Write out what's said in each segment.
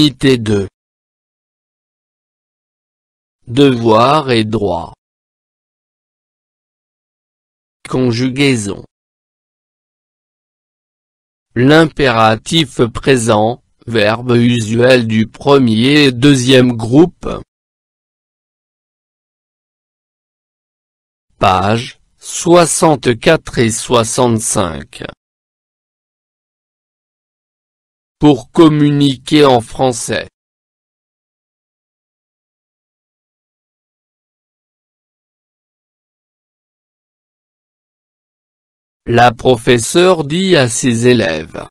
Unité 2. Devoir et droit. Conjugaison. L'impératif présent, verbe usuel du premier et deuxième groupe. Pages 64 et 65. Pour communiquer en français. La professeure dit à ses élèves,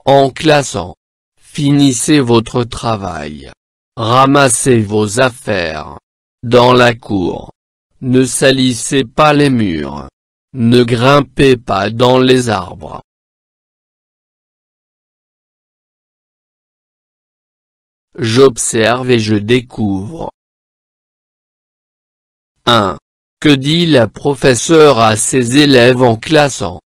en classant, finissez votre travail, ramassez vos affaires, dans la cour, ne salissez pas les murs, ne grimpez pas dans les arbres. J'observe et je découvre. 1. Que dit la professeure à ses élèves en classant?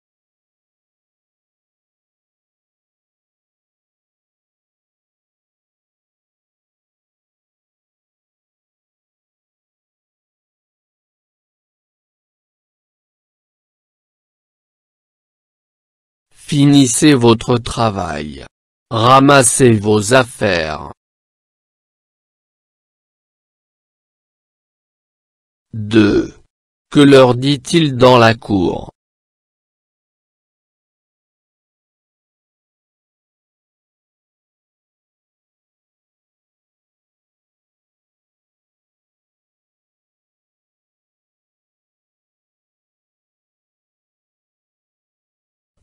Finissez votre travail. Ramassez vos affaires. 2. Que leur dit-il dans la cour?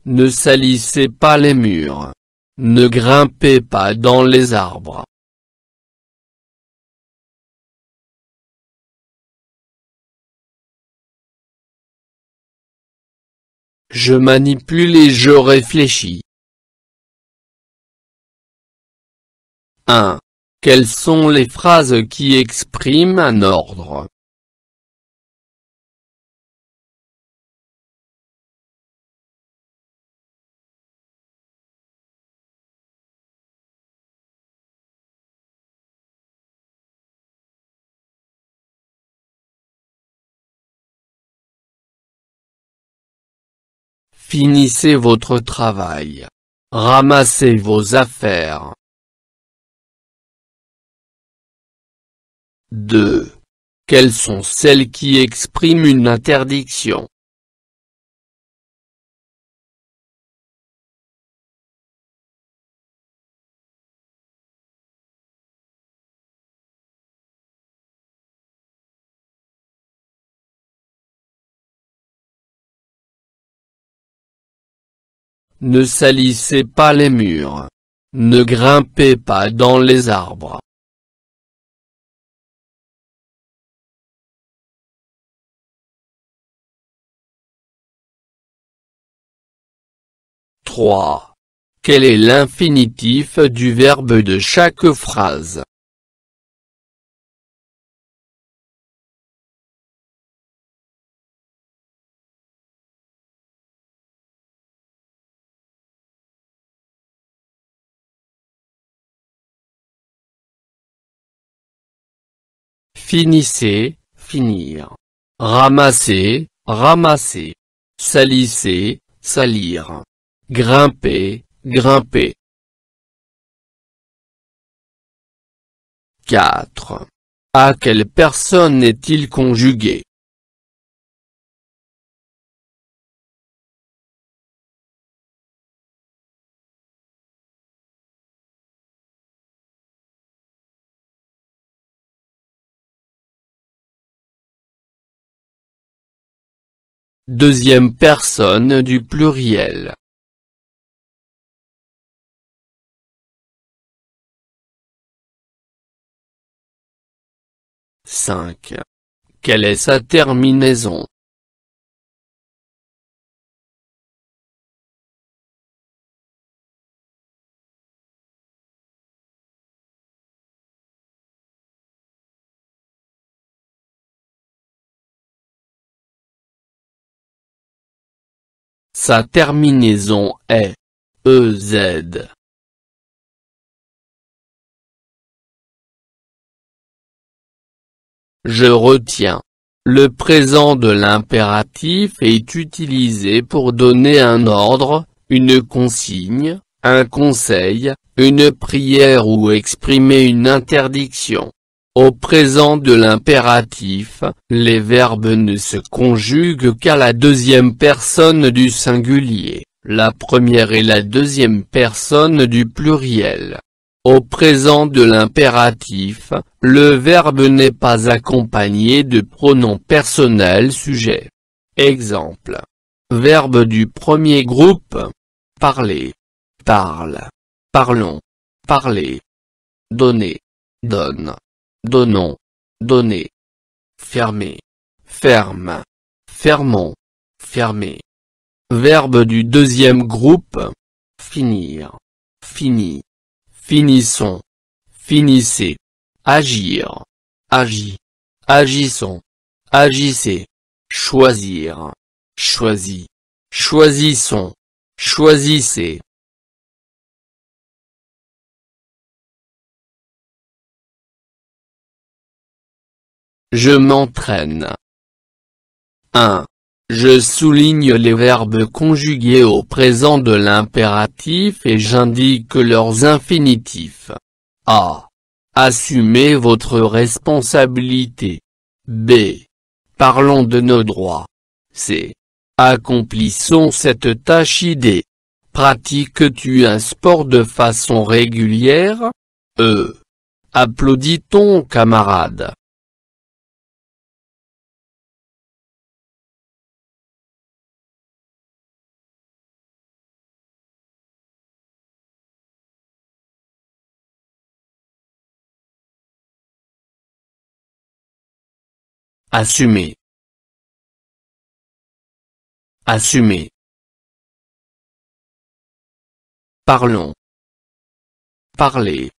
Ne salissez pas les murs. Ne grimpez pas dans les arbres. Je manipule et je réfléchis. 1. Quelles sont les phrases qui expriment un ordre? Finissez votre travail. Ramassez vos affaires. 2. Quelles sont celles qui expriment une interdiction? Ne salissez pas les murs. Ne grimpez pas dans les arbres. « 3. Quel est l'infinitif du verbe de chaque phrase? Finissez, finir. Ramassez, ramasser. Salissez, salir. Grimper, grimper. 4. À quelle personne est-il conjugué? Deuxième personne du pluriel. 5. Quelle est sa terminaison? Sa terminaison est EZ. Je retiens. Le présent de l'impératif est utilisé pour donner un ordre, une consigne, un conseil, une prière ou exprimer une interdiction. Au présent de l'impératif, les verbes ne se conjuguent qu'à la deuxième personne du singulier, la première et la deuxième personne du pluriel. Au présent de l'impératif, le verbe n'est pas accompagné de pronom personnel sujet. Exemple. Verbe du premier groupe. Parler. Parle. Parlons. Parler. Donner. Donne. Donnons. Donner. Fermer. Ferme. Fermons. Fermer. Verbe du deuxième groupe. Finir. Fini. Finissons. Finissez. Agir. Agis. Agissons. Agissez. Choisir. Choisis. Choisissons. Choisissez. Je m'entraîne. 1. Je souligne les verbes conjugués au présent de l'impératif et j'indique leurs infinitifs. A. Assumez votre responsabilité. B. Parlons de nos droits. C. Accomplissons cette tâche. D. Pratiques-tu un sport de façon régulière? E. Applaudis ton camarade. Assumer. Assumer. Parlons. Parler.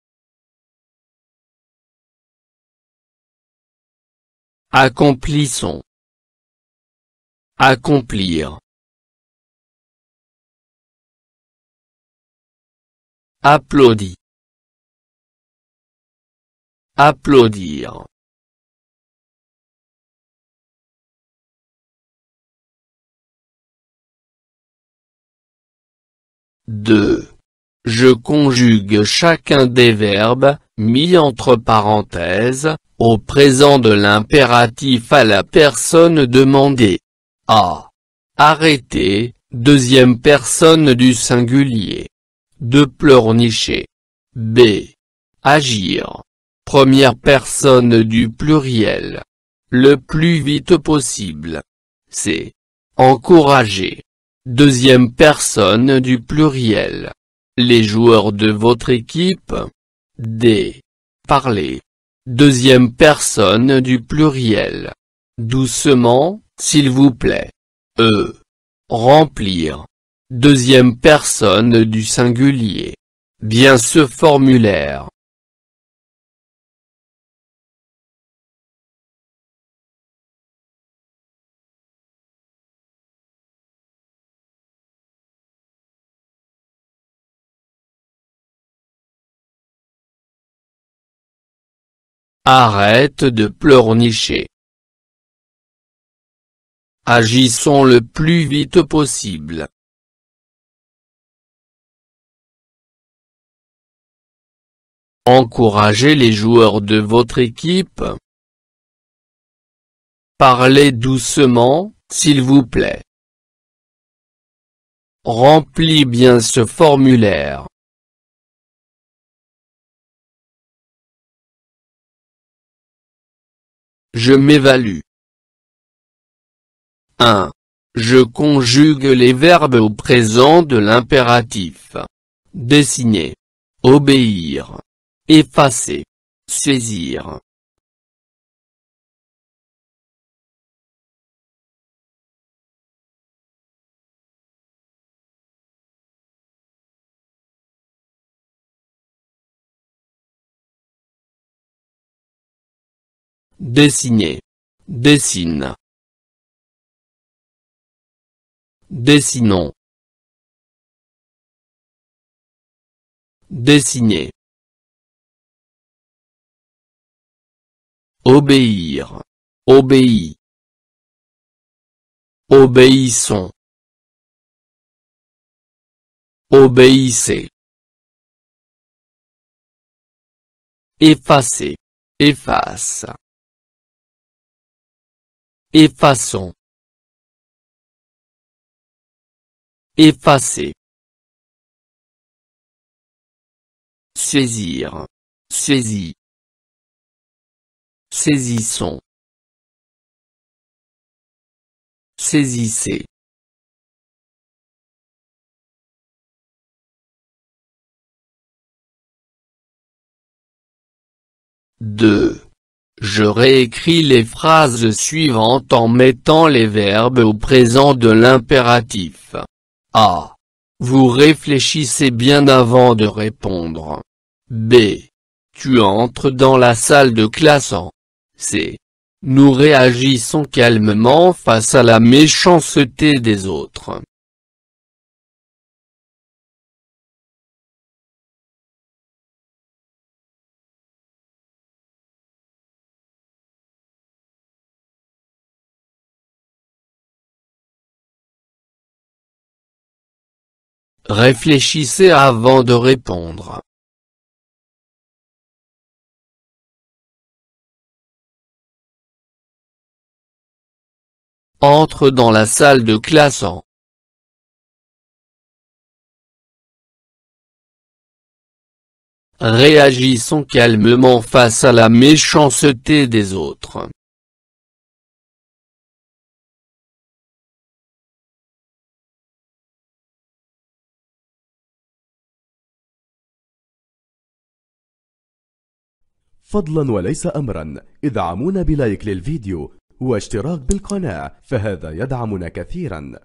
Accomplissons. Accomplir. Applaudis. Applaudir. Deux. Je conjugue chacun des verbes, mis entre parenthèses, au présent de l'impératif à la personne demandée. A. Arrêter, deuxième personne du singulier. De pleurnicher. B. Agir. Première personne du pluriel. Le plus vite possible. C. Encourager. Deuxième personne du pluriel. Les joueurs de votre équipe. D. Parler. Deuxième personne du pluriel. Doucement, s'il vous plaît. E. Remplir. Deuxième personne du singulier. Bien ce formulaire. Arrête de pleurnicher. Agissons le plus vite possible. Encouragez les joueurs de votre équipe. Parlez doucement, s'il vous plaît. Remplis bien ce formulaire. Je m'évalue. 1. Je conjugue les verbes au présent de l'impératif. Dessiner. Obéir. Effacer. Saisir. Dessiner. Dessine. Dessinons. Dessiner. Obéir. Obéis. Obéissons. Obéissez. Effacer. Efface. Effaçons. Effacer. Saisir. Saisis. Saisissons. Saisissez. Deux. Je réécris les phrases suivantes en mettant les verbes au présent de l'impératif. A. Vous réfléchissez bien avant de répondre. B. Tu entres dans la salle de classe en. C. Nous réagissons calmement face à la méchanceté des autres. Réfléchissez avant de répondre. Entre dans la salle de classe en. Réagissons calmement face à la méchanceté des autres. فضلا وليس أمرا ادعمونا بلايك للفيديو واشتراك بالقناة، فهذا يدعمنا كثيرا.